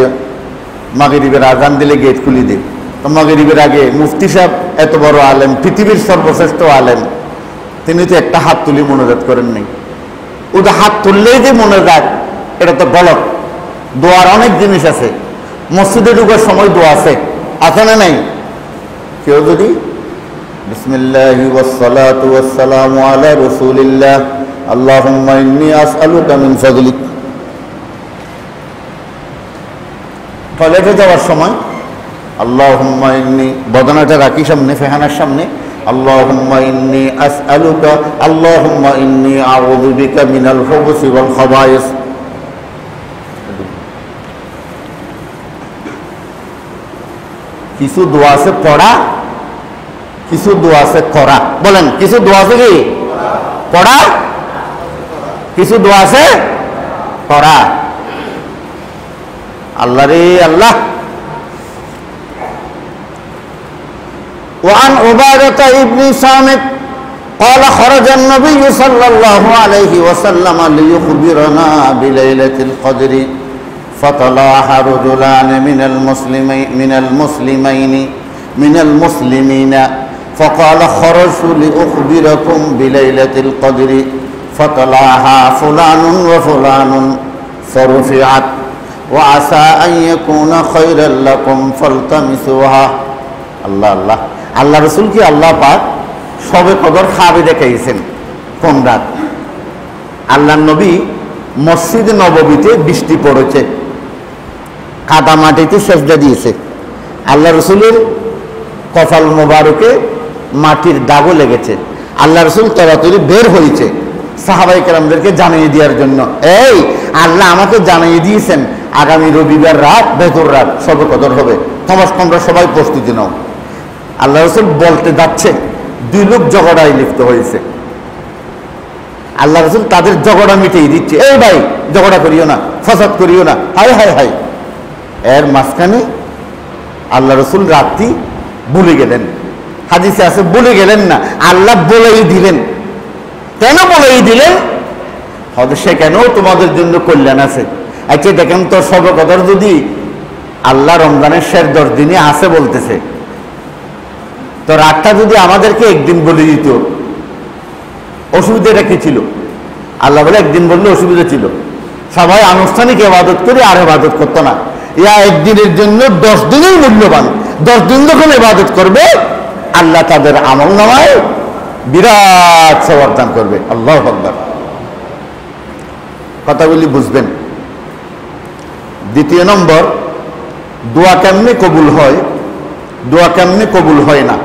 মাগরিবের আজান দিলে গেট খুলে দিই, তো মাগরিবের আগে মুফতি সাহেব এত বড় আলেম, পৃথিবীর সর্বশ্রেষ্ঠ আলেম, তিনি তো একটা হাত তুলি মোনাজাত করেন নাই। ওটা হাত তুললেই যে মোনাজাত, এটা তো গলত। দোয়ার অনেক জিনিস আছে, মসজিদে ঢুকার সময় দোয়া আছে, আছে না নাই? কেউ যদি বিসমিল্লাহি ওয়াসসালাতু ওয়াসসালামু আলা রাসূলিল্লাহ আল্লাহুম্মা ইন্নী আসআলুকা মিন ফাদলিক, টয়লেটে যাওয়ার সময় আল্লাহুম্মা ইন্নী, বদনাটা রাখি সামনে, ফেহানার সামনে, আল্লাহুম্মা ইন্নী আসআলুকা, আল্লাহুম্মা ইন্নী আউযু বিকা মিনাল খুবুসি ওয়াল খাবায়েস। কিছু দোয়া আছে পড়া, কিছু দোয়া আছে করা। বলেন, কিছু দোয়া আছে কি পড়া, কিছু দোয়া আছে করা। আল্লাহ রে আল্লাহ। وعن عبادة ابن صامت قال خرج النبي صلى الله عليه وسلم ليخبرنا بليلة القدر فطلعها رجلان من المسلمين فقال خرجت لأخبركم بليلة القدر فطلعها فلان وفلان فرفعت وعسى أن يكون خيرا لكم فالتمسوها। আল্লাহ আল্লাহ, আল্লাহ রসুল কি আল্লাহ পাক সবে কদর খাবে দেখাইছেন কোন রাত? আল্লাহ নবী মসজিদ নববীতে বৃষ্টি পড়েছে, কাদা মাটিতে সেজদা দিয়েছে, আল্লাহ রসুলের কপাল মোবারকে মাটির দাগও লেগেছে, আল্লাহ রসুল তরাতরি বের হয়েছে সাহাবায়ে কেরামদেরকে জানিয়ে দেওয়ার জন্য, এই আল্লাহ আমাকে জানিয়ে দিয়েছেন আগামী রবিবার রাত বেজর রাত সবে কদর হবে, তোমরা সবাই প্রস্তুতি নাও। আল্লাহ রসুল বলতে যাচ্ছে, দুই লোক ঝগড়ায় লিপ্ত হয়েছে, আল্লাহ রসুল তাদের ঝগড়া মিটিয়ে দিচ্ছে, এই ভাই ঝগড়া করিও না, ফসাদ করিও না, হায় হায় হায়। এর মাঝখানে আল্লাহ রসুল রাত্রি ভুলে গেলেন, হাদিসে আছে ভুলে গেলেন না, আল্লাহ বলেই দিলেন। কেন বলেই দিলেন? হয়তো সেখানেও তোমাদের জন্য কল্যাণ আছে। আচ্ছা দেখেন তো, সবে কদর যদি আল্লাহ রমজানের শেষ 10 দিনে আছে বলতেছে, তো রাতটা যদি আমাদেরকে একদিন বলে দিত, অসুবিধাটা কি ছিল? আল্লাহ বলে একদিন বললে অসুবিধা ছিল, সবাই আনুষ্ঠানিক ইবাদত করে আর ইবাদত করতো না। ইয়া একদিনের জন্য 10 দিনই মূল্যবান, 10 দিন যখন ইবাদত করবে আল্লাহ তাদের আমল নামায় বিরাট সওয়াব দান করবে। আল্লাহু আকবার। কথাগুলি বুঝবেন। দ্বিতীয় নম্বর, দোয়া কেমনে কবুল হয়, দোয়া কেমনে কবুল হয় না?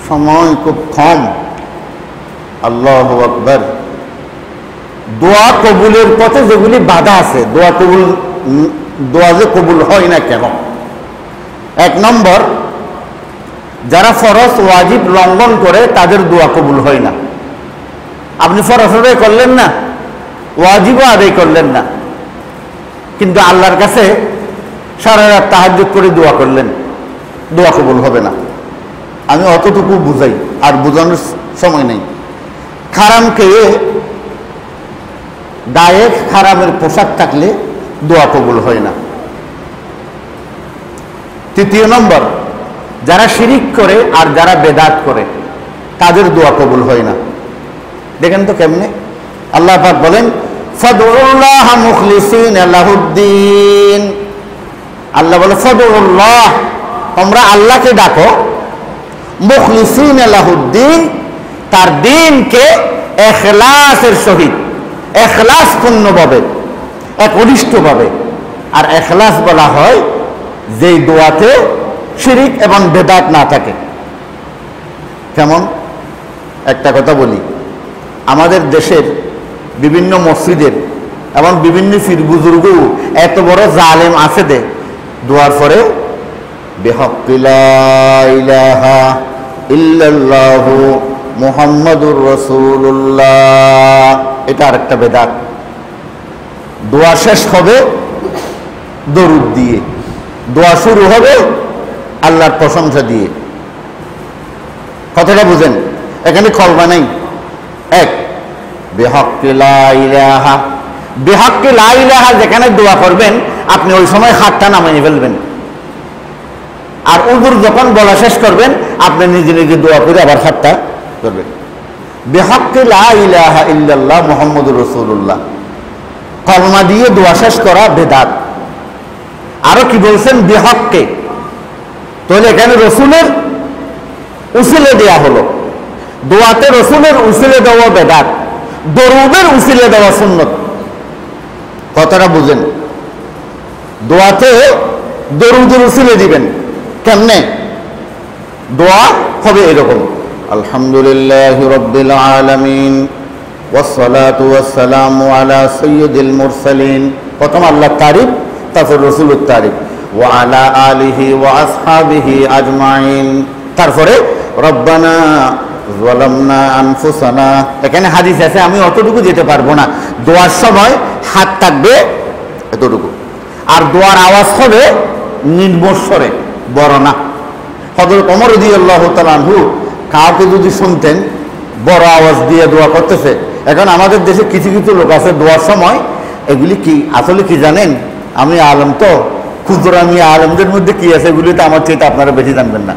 সময় খুব কম। আল্লাহু আকবার। দোয়া কবুলের পথে যেগুলি বাধা আছে, দোয়া যে কবুল হয় না কেন? 1 নম্বর, যারা ফরজ ওয়াজিব লঙ্ঘন করে তাদের দোয়া কবুল হয় না। আপনি ফরজ আদায় করলেন না, ওয়াজিবও আদায় করলেন না, কিন্তু আল্লাহর কাছে সারা রাত তাহাজ্জুদ করে দোয়া করলেন, দোয়া কবুল হবে না। আমি অতটুকু বুঝাই, আর বোঝানোর সময় নেই। খারাম খেয়ে গায়ে খারামের পোশাক থাকলে দোয়া কবুল হয় না। 3 নম্বর, যারা শিরিক করে আর যারা বেদাত করে তাদের দোয়া কবুল হয় না। দেখেন তো কেমনে? আল্লাহ পাক বলেন, ফাদউল্লাহ মুখলিসিনা লাহুদ্দিন। আল্লাহ বলে ফাদউল্লাহ, তোমরা আল্লাহকে ডাকো, মুখলিসিনা লাহুদ্দিন, তার দ্বীনকে ইখলাসের সহিত, ইখলাস পূর্ণভাবে, একনিষ্ঠভাবে। আর ইখলাস বলা হয় যেই দোয়াতে শিরিক এবং বেদাত না থাকে। কেমন? একটা কথা বলি, আমাদের দেশের বিভিন্ন মসজিদের এবং বিভিন্ন পীর বুজুর্গ এত বড় জালেম আছে দে, দোয়ার পরে বিহাক্কি লা ইলাহা ইল্লাল্লাহু মুহাম্মাদুর রাসূলুল্লাহ, এটা আরেকটা বেদাত। দোয়া শেষ হবে দরুদ দিয়ে, দোয়া শুরু হবে আল্লাহর প্রশংসা দিয়ে। কথাটা বুঝেন, এখানে কলমা নেই। এক, বিহাক্কি লা ইলাহা, বিহাক্কি লা ইলাহা যেখানে দোয়া করবেন আপনি ওই সময় হাতটা নামিয়ে ফেলবেন, আর উযুর যখন বলা শেষ করবেন আপনি নিজে নিজে দোয়া করে আবার হাতটা করবেন। বিহাক্কি লা ইলাহা ইল্লাল্লাহ মুহাম্মাদুর রাসূলুল্লাহ, কলমা দিয়ে দোয়া শেষ করা বেদাত। আরো কি বলছেন? বিহাক্কি, তাহলে এখানে রসুলের উসিলে দেওয়া হলো। দোয়াতে রসুলের উসিলে দেওয়া বেদাত, দরুদের উসিলে দেওয়া সুন্নত। কথাটা বুঝেন, দোয়াতে দরুদের উসিলে দিবেন কেমনে? দোয়া হবে এরকম, আলহামদুলিল্লাহি রাব্বিল আলামিন ওয়াসসালাতু ওয়াসসালামু আলা সাইয়্যিদিল মুরসালিন। প্রথম আল্লাহর তারিফ, তারপর রসুলের তারিফ, ওয়া আলা আলিহি ওয়া আসহাবিহি আজমাইন, তারপরে রব্বানা যালামনা আনফুসানা। এখানে হাদিস আছে, আমি অতটুকু যেতে পারবো না। দোয়ার সময় হাত থাকবে এতটুকু, আর দোয়ার আওয়াজ হবে নিম্নস্বরে, বড় না। হযরত ওমর রাদিয়াল্লাহু তাআলা আনহু কাউকে যদি শুনতেন বড় আওয়াজ দিয়ে দোয়া করতেছে, এখন আমাদের দেশে কিছু কিছু লোক আছে দোয়ার সময়, এগুলি কি আসলে কি জানেন? আমি আলেম তো, খুচরা আমি আলেমদের মধ্যে কি আছে এগুলি তো আমার চেয়ে আপনারা বেশি জানবেন না।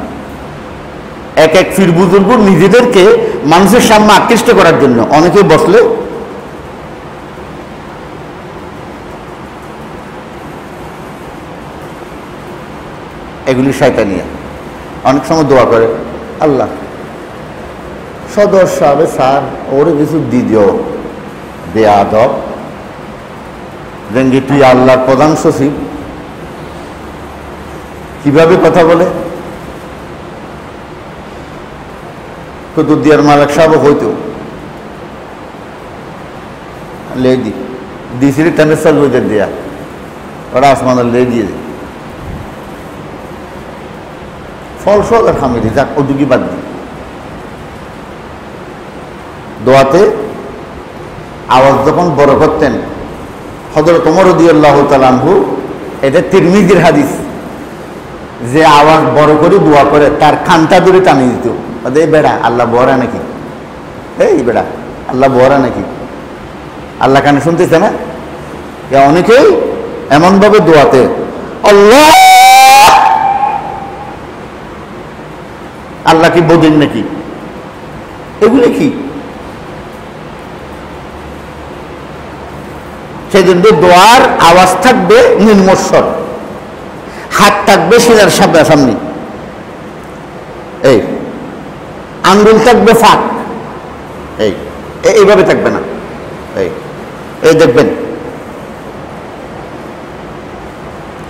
এক এক পীর বুজুর্গ নিজেদেরকে মানুষের সামনে আকৃষ্ট করার জন্য অনেকে বসলে এগুলি শয়তানিয়া, অনেক সময় দোয়া করে, আল্লাহ সদস্য হবে স্যার, ওরে কিছু দিও বেয়াদব, তুই আল্লাহর প্রধান সচিব, কিভাবে কথা বলে। কুতুবদিয়ার মালিক সাহেব হইতো লে দিয়েছিল টেনের সাল বইদের দেয়া, ওরা আসমানের লে দিয়ে দেয় ফল সহ খামিয়ে দিই, যাক ওদিকে বাদ দিই। দোয়াতে আওয়াজ যখন বড় করতেন হযরত ওমর রাদিয়াল্লাহু তাআলা আনহু, এটা তিরমিজির হাদিস, যে আওয়াজ বড় করে দোয়া করে তার খানটা ধরে টানিয়ে দিত, এই বেড়া আল্লাহ বড়া নাকি, এই বেড়া আল্লাহ বড়া নাকি, আল্লাহ কানে শুনতেছে না। অনেকেই এমনভাবে দোয়াতে আল্লাহ আল্লাহ কি বোঝেন নাকি, এগুলি কি? সেই জন্য দোয়ার আওয়াজ থাকবে নিম্নস্বর, হাত থাকবে সিনার সামনে, এই আঙ্গুল থাকবে ফাঁক, এইভাবে থাকবে না, এই দেখবেন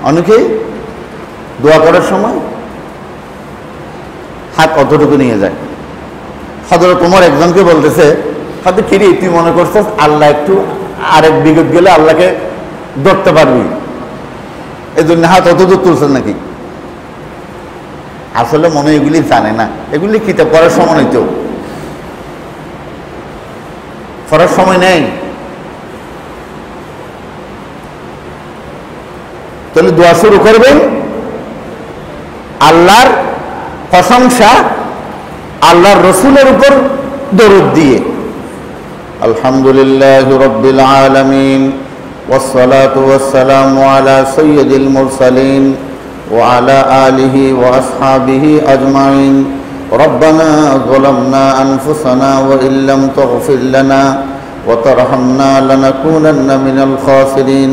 অনেকেই দোয়া করার সময় হাত অতটুকু নিয়ে যায়। হযরত ওমর একজনকে বলতেছে, হয়তো কিরে তুই মনে করছিস আল্লাহ একটু আরেক বিগত গেলে আল্লাহকে ধরতে পারবি, এই জন্য হাত অতদূর তুলছেন নাকি? আসলে মনে এগুলি জানে না, এগুলি কিতাব পড়ার সময় নেই, তো পড়ার সময় নেই। তাহলে দোয়া শুরু করবেন আল্লাহর প্রশংসা, আল্লাহর রসুলের উপর দরুদ দিয়ে, আলহামদুলিল্লাহি রাব্বিল আলামিন ওয়াসসালাতু ওয়াসসালামু আলা সাইয়্যিদিল মুরসালিন ওয়া আলা আলিহি ওয়া আসহাবিহি আজমাইন। রব্বানা যালামনা আনফুসানা ওয়া ইল্লাম তাগফির লানা ওয়া তারহামনা লানাকুনান্না মিনাল খাসিরিন।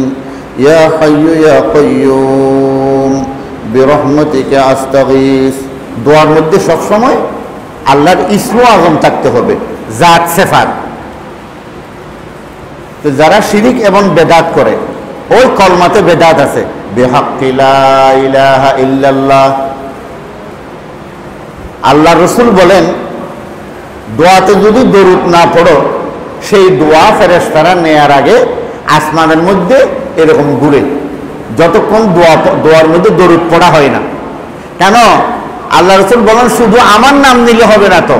ইয়া হাইয়্যু ইয়া কাইয়্যুম বিরহমাতিকা আস্তাগীস। দোয়ার মধ্যে সবসময় আল্লাহর ইসমে আযম থাকতে হবে, জাত সিফাত। তো যারা শিরিক এবং বেদাত করে, ওই কলমাতে বেদাত আছে, বিহাক্কি লা ইলাহা ইল্লাল্লাহ। আল্লাহ রসুল বলেন, দোয়াতে যদি দরুদ না পড়ো, সেই দোয়া ফেরেশতারা নেয়ার আগে আসমানের মধ্যে এরকম ঘুরে, যতক্ষণ দোয়ার মধ্যে দরুদ পড়া হয় না। কেন? আল্লাহ রসুল বলেন শুধু আমার নাম নিলে হবে না, তো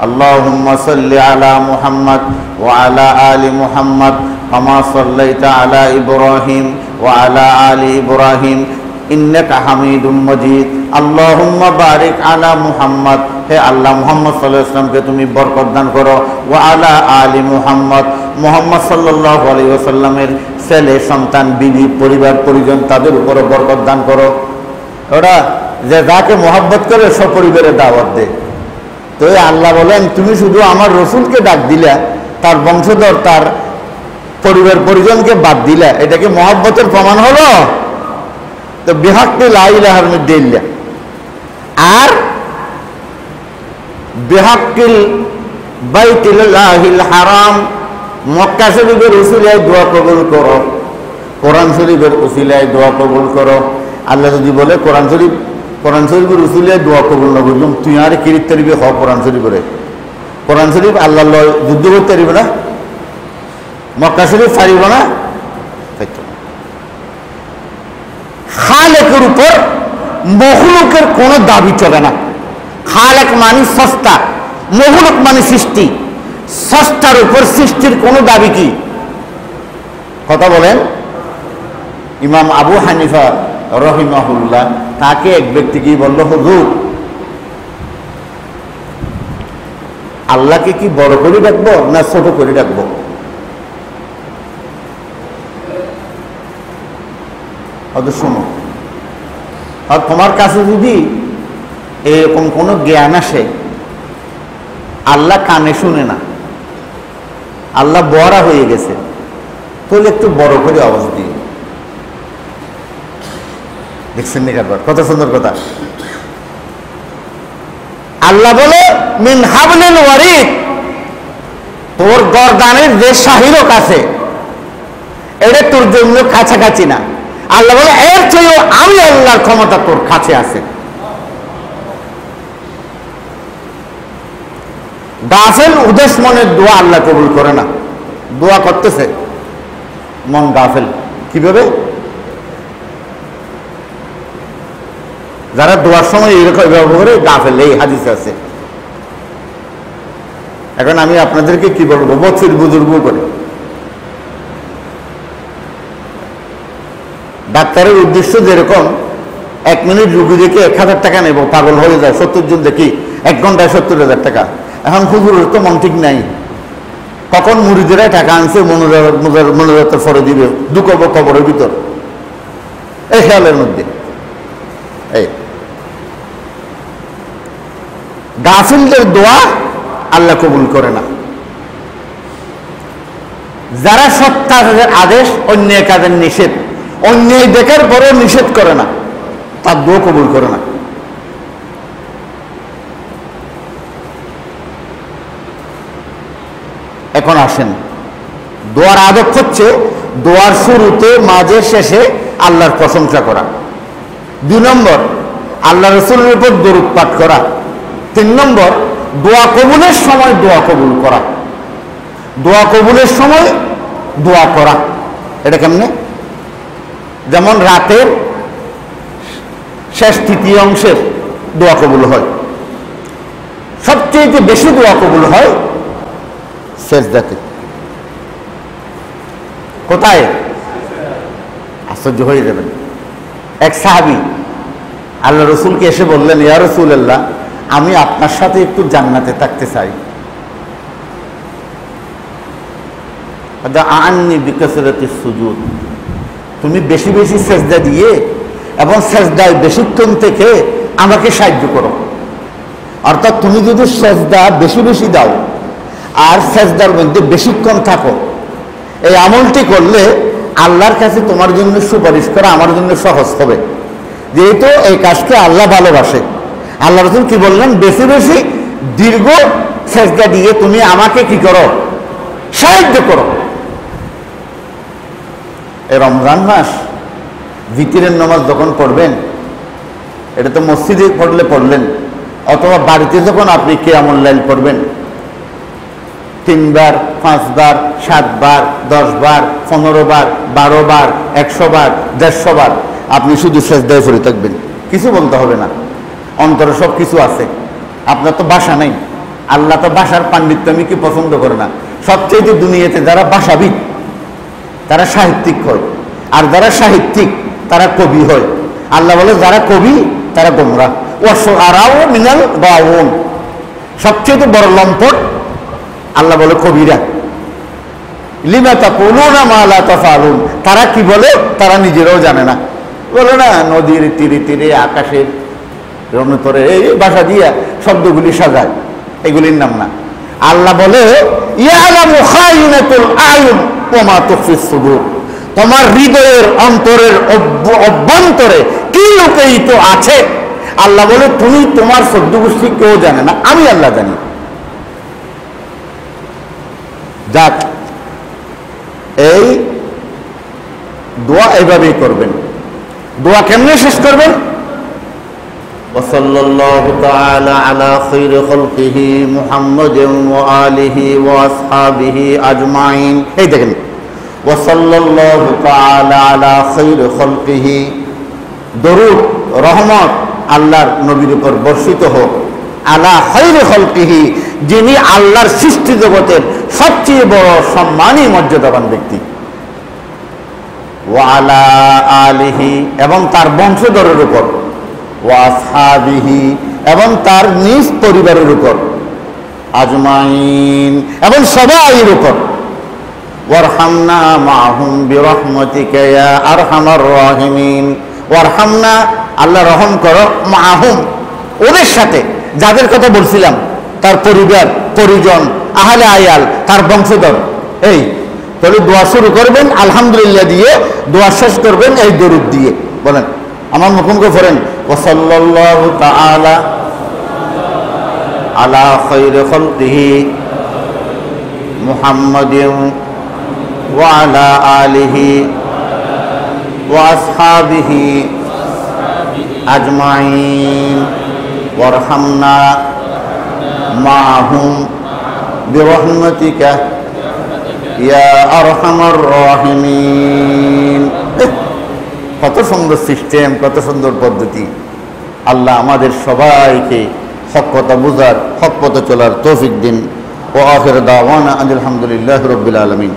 আল্লাহুম্মা সাল্লি আলা মুহাম্মদ ওয়া আলা আলি মুহাম্মদ কামা সাল্লাইতা আলা ইব্রাহিম ওয়া আলা আলি ইব্রাহিম ইন্নাকা হামিদুম মাজিদ। আল্লাহুম্মা বারিক আলা মুহাম্মদ, হে আল্লাহ মুহাম্মদ সাল্লাল্লাহু আলাইহি ওয়াসাল্লামকে তুমি বরকত দান করো। ওয়া আলা আলি মুহাম্মদ, মুহাম্মদ সাল্লাল্লাহু আলাইহি ওয়াসাল্লামের ছেলে সন্তান বিবি পরিবার পরিজন তাদের উপরে বরকত দান করো। ওরা যে যাকে মহব্বত করে সপরিবারে দাওয়াত দেয়। তো আল্লাহ বলেন তুমি শুধু আমার রসুলকে ডাক দিলা, তার বংশধর তার পরিবার পরিজনকে বাদ দিলা, এটা কি মহব্বতের প্রমাণ হলো? তো বিহাক্কি লা ইলাহার মধ্যে ইল্লা আর বিহাক্কিল বাইতুল্লাহিল হারাম, মক্কা শরীফের উসিলায় দোয়া কবুল করো, কোরআন শরীফের উসিলায় দোয়া কবুল করো। আল্লাহ যদি বলে কোরআন শরীফের উসিলায় দোয়া কবুল না বুঝলাম, তুই আর কিরিত তারিবে হ কোরআন শরীফের। কোরআন শরীফ আল্লাহ যুদ্ধ করতে পারিবে না, মক্কা শরীফ পারিব না। খালেকের উপর মখলুকের কোনো দাবি চলে না। খালেক মানে সস্তা, মখলুক মানে সৃষ্টি। সস্তার উপর সৃষ্টির কোনো দাবি কি? কথা বলেন। ইমাম আবু হানিফা রহিমাহুল্লাহ, তাকে এক ব্যক্তি কি বলল, হুজুর আল্লাহকে কি বড় করে ডাকবো না ছোট করে ডাকবো? শোনো, আর তোমার কাছে যদি এরকম কোনো জ্ঞান আসে, আল্লাহ কানে শুনে না, আল্লাহ বড়া হয়ে গেছে, তাহলে একটু বড় করে আওয়াজ দিয়ে। দেখছেন নি একবার? কত সুন্দর কথা। আল্লাহ বলে মিন হাবলিল ওয়ারিদ, তোর গর্দানের যে শাহিরক আছে এটা তোর জন্য কাছাকাছি না। আল্লাহ বলে এর চেয়েও আমি আল্লাহর ক্ষমতা তোর কাছে আছে। গাফেল উদেশ মনের দোয়া আল্লাহ কবুল করে না। দোয়া করতেছে মন গাফেল। কিভাবে? যারা দোয়ার সময় এরকম ব্যবহার করে গাফেল, এই হাদিস আছে। এখন আমি আপনাদেরকে কি বলবো, বছর বুজুর্গ করে ডাক্তারের উদ্দেশ্য যেরকম 1 মিনিট রুগী দেখে 1000 টাকা নেব, পাগল হয়ে যায়। 70 জন দেখি 1 ঘন্টায় 70,000 টাকা। এখন হুজুরের তো মন ঠিক নাই, কখন মুরিদেরা টাকা আনছে মনোজাতের ফরে দিবে, ঢুকবো কবরের ভিতর, এই খেয়ালের মধ্যে। এই গাফিলদের দোয়া আল্লাহ কবুল করে না। যারা সৎ কাজের আদেশ, অন্যায় কাজের নিষেধ, অন্যায় দেখার পরেও নিষেধ করে না, তার দোয়া কবুল করে না। এখন আসেন, দোয়ার আদব হচ্ছে দোয়ার শুরুতে, মাঝে, শেষে আল্লাহর প্রশংসা করা। 2 নম্বর আল্লাহ রসুলের উপর দরুদ পাঠ করা। 3 নম্বর দোয়া কবুলের সময় দোয়া কবুল করা। দোয়া কবুলের সময় দোয়া করা, এটা কেমনে? যেমন রাতের শেষ 3য় অংশের দোয়া কবুল হয়। সবচেয়ে বেশি দোয়া কবুল হয় সেজদাতে। কোথায়? আশ্চর্য হয়ে যাবেন। এক সাহাবী আল্লাহ রসুলকে এসে বললেন, ইয়া রাসূলুল্লাহ, আমি আপনার সাথে একটু জান্নাতে থাকতে চাই, আন্নি বিকাসরাতিস সুজুদ, তুমি বেশি বেশি সেজদা দিয়ে এবং সেজদায় বেশিক্ষণ থেকে আমাকে সাহায্য করো। অর্থাৎ তুমি যদি সেজদা বেশি বেশি দাও আর সেজদার মধ্যে বেশিক্ষণ থাকো, এই আমলটি করলে আল্লাহর কাছে তোমার জন্য সুপারিশ করা আমার জন্য সহজ হবে, যেহেতু এই কাজকে আল্লাহ ভালোবাসে। আল্লাহ রাসূল কি বললেন? বেশি বেশি দীর্ঘ সেজদা দিয়ে তুমি আমাকে কি করো? সাহায্য করো। এই রমজান মাস ভিতরের নামাজ যখন পড়বেন, এটা তো মসজিদে পড়লে পড়লেন, অথবা বাড়িতে যখন আপনি কিয়ামুল লাইল পড়বেন, 3 বার, 5 বার, 7 বার, 10 বার, 15 বার, 12 বার, 100 বার, 150 বার আপনি শুধু সেজদায় পড়ে থাকবেন, কিছু বলতে হবে না। অন্তরে সব কিছু আছে, আপনার তো ভাষা নেই। আল্লাহ তো ভাষার পাণ্ডিত্য আমি কি পছন্দ করে না। সবচেয়ে দুনিয়াতে যারা ভাষাবিদ তারা সাহিত্যিক হয়, আর যারা সাহিত্যিক তারা কবি হয়, আল্লাহ বলে যারা কবি তারা গোমরা। ওয়াসুআরাউ মিনাল গাওয়ুন, সবচেয়ে বড় লম্পট আল্লাহ বলে কবিরা। লিমা তাকুলুনা মা লা তাফআলুন, তারা কি বলে তারা নিজেরাও জানে না। বলে না নদীর তীরে তীরে আকাশের রণতরে এই ভাষা দিয়া শব্দগুলি সাজায়, এগুলির নাম না। আল্লাহ বলে ইয়ালামু খায়িনাতুল আয়ুন ওয়া মা তুখফিস সুদূর, তোমার হৃদয়ের অন্তরের অভ্যন্তরে কি লুকায়িত আছে আল্লাহ বলে তুমি তোমার সদ্য গোষ্ঠী কেউ জানে না, আমি আল্লাহ জানি। যাক, এই দোয়া এভাবেই করবেন। দোয়া কেমনে শেষ করবেন? ওয়াসাল্লাল্লাহু তাআলা আলা খায়রি খালকিহি মুহাম্মাদিন ওয়া আলিহি ওয়া আসহাবিহি আজমাইন। এই দেখেন, ওয়াসাল্লাল্লাহু তাআলা আলা খায়রি খালকিহি, দরুদ রহমত আল্লাহর নবীর উপর বর্ষিত হোক। আলা খায়রি খালকিহি, যিনি আল্লাহর সৃষ্টি জগতের সবচেয়ে বড় সম্মানী মর্যাদাবান ব্যক্তি। ওয়া আলা আলিহি, এবং তার বংশধরের উপর। ওয়া আসহাবিহি, এবং তার নিজ পরিবারের উপর। আজমাইন, এবং সবাইয়ের উপর। ওয়ারহামনা মাহুম বিরহমাতিকা ইয়া আরহামার রাহিমিন। ওয়ারহামনা, আল্লাহ রহম করো, মাহুম, ওদের সাথে, যাদের কথা বলছিলাম, তার পরিবার পরিজন, আহলে আয়াল, তার বংশধর। এই তাহলে দোয়া শুরু করবেন আলহামদুলিল্লাহ দিয়ে, দোয়া শেষ করবেন এই দরুদ দিয়ে। বলেন, আমার মুখে পড়েন, ওয়াসাল্লাল্লাহু তাআলা আলা খায়রি খালকিহি মুহাম্মাদিন ওয়া আলা আলিহি ওয়া আসহাবিহি আজমাইন। ওয়ারহামনা মাহুম বিরহমাতিকা ইয়া আরহামার রাহিমিন। কত সুন্দর সিস্টেম, কত সুন্দর পদ্ধতি। আল্লাহ আমাদের সবাইকে হক কথা বুঝার, হক পথে চলার তৌফিক দিন। ওয়া আখির দাওয়ানা আলহামদুলিল্লাহি রাব্বিল আলামিন।